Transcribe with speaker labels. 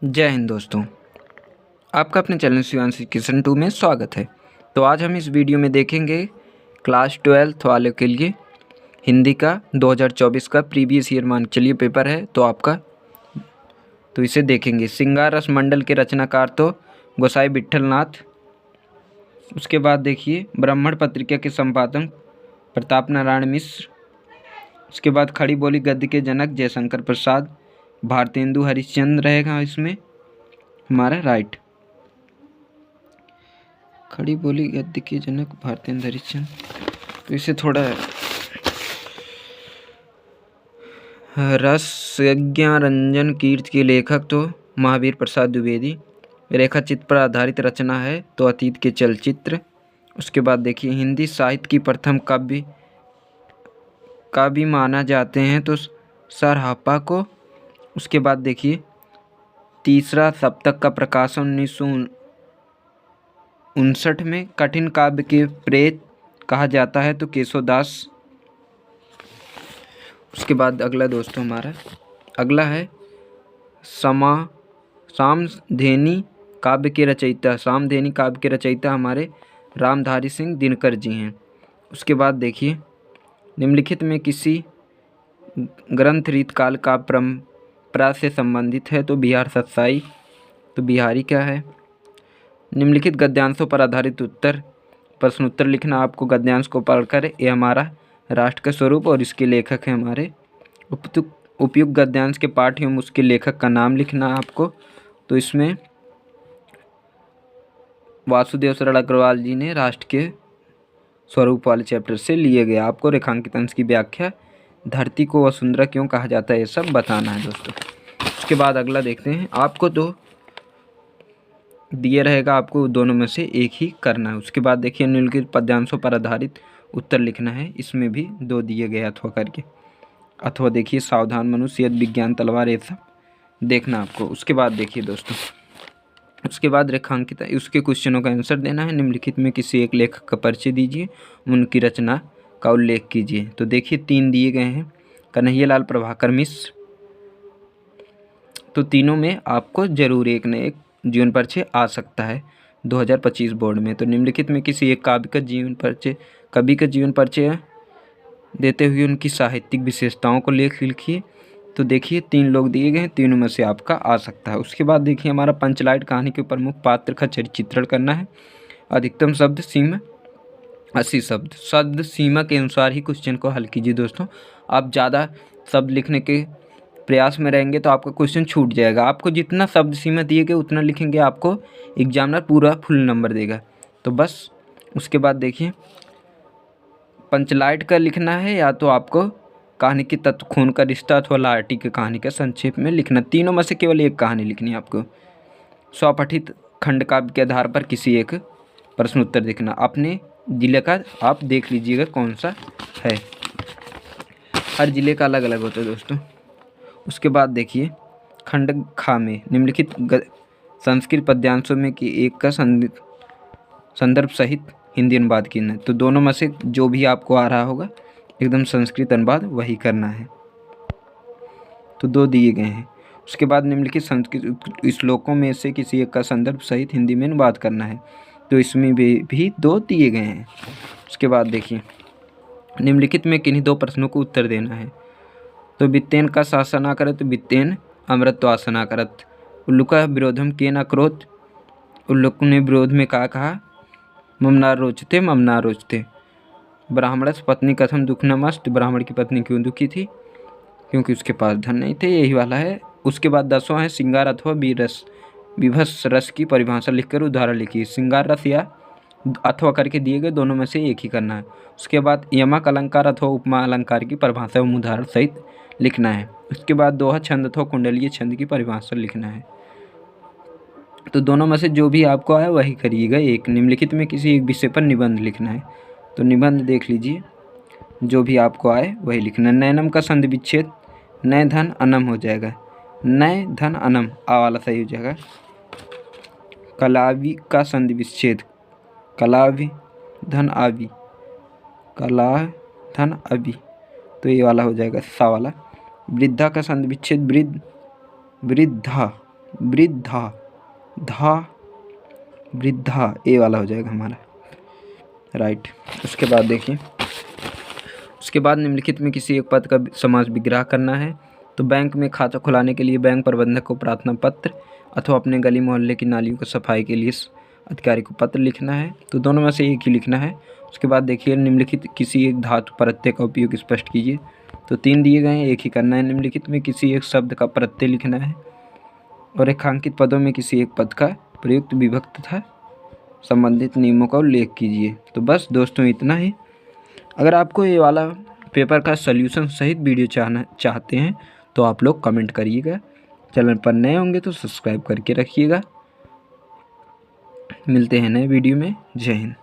Speaker 1: जय हिंद दोस्तों, आपका अपने चैनल शिवांश किशन 2 में स्वागत है। तो आज हम इस वीडियो में देखेंगे क्लास 12 वालों के लिए हिंदी का 2024 का प्रीवियस ईयर मान चलिए पेपर है तो आपका, तो इसे देखेंगे। श्रृंगार रस मंडल के रचनाकार तो गोसाई विट्ठल नाथ। उसके बाद देखिए ब्राह्मण पत्रिका के संपादक प्रताप नारायण मिश्र। उसके बाद खड़ी बोली गद्य के जनक जयशंकर प्रसाद। भारतेंदु हरिश्चंद्र रहेगा इसमें हमारा राइट। खड़ी बोली गद्य के जनक भारतेंदु हरिश्चंद्र, तो इसे थोड़ा रसज्ञा रंजन कीर्ति के लेखक तो महावीर प्रसाद द्विवेदी। रेखा चित्र पर आधारित रचना है तो अतीत के चलचित्र। उसके बाद देखिए हिंदी साहित्य की प्रथम काव्य माना जाते हैं तो सरहापा को। उसके बाद देखिए तीसरा सप्तक का प्रकाशन 1959 में। कठिन काव्य के प्रेत कहा जाता है तो केशवदास। उसके बाद अगला दोस्तों हमारा अगला है सामधेनी काव्य के रचयिता। सामधेनी काव्य के रचयिता हमारे रामधारी सिंह दिनकर जी हैं। उसके बाद देखिए निम्नलिखित में किसी ग्रंथ रीतकाल का परंपरा से संबंधित है तो बिहार सत्साई, तो बिहारी क्या है। निम्नलिखित गद्यांशों पर आधारित प्रश्न उत्तर लिखना। आपको गद्यांश को पढ़कर ये हमारा राष्ट्र का स्वरूप और इसके लेखक हैं हमारे। उपयुक्त गद्यांश के पाठ एवं उसके लेखक का नाम लिखना आपको। तो इसमें वासुदेव शरण अग्रवाल जी ने राष्ट्र के स्वरूप वाले चैप्टर से लिए गए। आपको रेखांकित अंश की व्याख्या, धरती को वसुंधरा क्यों कहा जाता है, ये सब बताना है दोस्तों। उसके बाद अगला देखते हैं। आपको दो दिए रहेगा, आपको दोनों में से एक ही करना है। उसके बाद देखिए निम्नलिखित पद्यांशों पर आधारित उत्तर लिखना है। इसमें भी दो दिए गए अथवा करके। अथवा देखिए सावधान मनुष्य, यद विज्ञान तलवार, ये सब देखना आपको। उसके बाद देखिए दोस्तों, उसके बाद रेखांकित उसके क्वेश्चनों का आंसर देना है। निम्नलिखित में किसी एक लेखक का परिचय दीजिए, उनकी रचना का उल्लेख कीजिए। तो देखिए 3 दिए गए हैं। कन्हैयालाल प्रभाकर मिश्र, तो तीनों में आपको जरूर एक न एक जीवन परिचय आ सकता है 2025 बोर्ड में। तो निम्नलिखित में किसी एक कवि का जीवन परिचय देते हुए उनकी साहित्यिक विशेषताओं को लिखिए। तो देखिए 3 लोग दिए गए हैं, तीनों में से आपका आ सकता है। उसके बाद देखिए हमारा पंचलाइट कहानी के प्रमुख पात्र का चित्रण करना है। अधिकतम शब्द सीमा 80 शब्द सीमा के अनुसार ही क्वेश्चन को हल कीजिए दोस्तों। आप ज़्यादा शब्द लिखने के प्रयास में रहेंगे तो आपका क्वेश्चन छूट जाएगा। आपको जितना शब्द सीमा दिए गए उतना लिखेंगे, आपको एग्जामिनर पूरा फुल नंबर देगा। तो बस उसके बाद देखिए पंचलाइट का लिखना है या तो आपको कहानी की तत्व, खून का रिश्ता अथवा लालटी की कहानी का संक्षेप में लिखना। तीनों में से केवल एक कहानी लिखनी है आपको। स्वपठित खंड काव्य के आधार पर किसी एक प्रश्न उत्तर लिखना। अपने जिले का आप देख लीजिएगा कौन सा है, हर जिले का अलग अलग होता है दोस्तों। उसके बाद देखिए खंड खा में निम्नलिखित संस्कृत पद्यांशों में कि एक का संदर्भ सहित हिंदी अनुवाद करना है। तो दोनों में से जो भी आपको आ रहा होगा एकदम संस्कृत अनुवाद वही करना है। तो 2 दिए गए हैं। उसके बाद निम्नलिखित संस्कृत श्लोकों में से किसी एक का संदर्भ सहित हिंदी में अनुवाद करना है। तो इसमें भी 2 दिए गए हैं। उसके बाद देखिए निम्नलिखित में किन्हीं 2 प्रश्नों को उत्तर देना है। तो वित्तेन का शासना करत वित्तेन अमृतवासना करत। उल्लू का विरोधम के न क्रोध। उल्लू ने विरोध में कहा ममना रोचते ममना रोचते। ब्राह्मणस पत्नी कथम दुख नमस्त। ब्राह्मण की पत्नी क्यों दुखी थी, क्योंकि उसके पास धन नहीं थे, यही वाला है। उसके बाद 10वां है श्रृंगार अथवा विभत्स रस की परिभाषा लिखकर उदाहरण लिखिए। श्रृंगार रस या अथवा करके दिए गए, दोनों में से एक ही करना है। उसके बाद यमक अलंकार अथवा उपमा अलंकार की परिभाषा एवं उदाहरण सहित लिखना है। उसके बाद दोहा छंद अथवा कुंडलीय छंद की परिभाषा लिखना है। तो दोनों में से जो भी आपको आए वही करिएगा। एक निम्नलिखित में किसी एक विषय पर निबंध लिखना है। तो निबंध देख लीजिए, जो भी आपको आए वही लिखना। नैनम का संधि विच्छेद नय धन अनम हो जाएगा। नय धन अनम आ वाला सही हो जाएगा। कलावी का संधि विच्छेद कलावी धन आवी, कला धन अभी, तो ये वाला हो जाएगा सा वाला। वृद्धा का संधि विच्छेद वृद्धा वृद्धा, धा, वृद्धा, ए वाला हो जाएगा हमारा, राइट। उसके बाद देखिए, उसके बाद निम्नलिखित में किसी एक पद का समास विग्रह करना है। तो बैंक में खाता खुलाने के लिए बैंक प्रबंधक को प्रार्थना पत्र अथवा अपने गली मोहल्ले की नालियों की सफाई के लिए अधिकारी को पत्र लिखना है। तो दोनों में से एक ही लिखना है। उसके बाद देखिए, निम्नलिखित किसी एक धातु प्रत्यय का उपयोग स्पष्ट कीजिए। तो 3 दिए गए हैं, एक ही करना है। निम्नलिखित में किसी एक शब्द का प्रत्यय लिखना है और रेखांकित पदों में किसी एक पद का प्रयुक्त विभक्त तथा संबंधित नियमों का उल्लेख कीजिए। तो बस दोस्तों इतना ही। अगर आपको ये वाला पेपर का सॉल्यूशन सहित वीडियो चाहते हैं तो आप लोग कमेंट करिएगा। चैनल पर नए होंगे तो सब्सक्राइब करके रखिएगा। मिलते हैं नए वीडियो में। जय हिंद।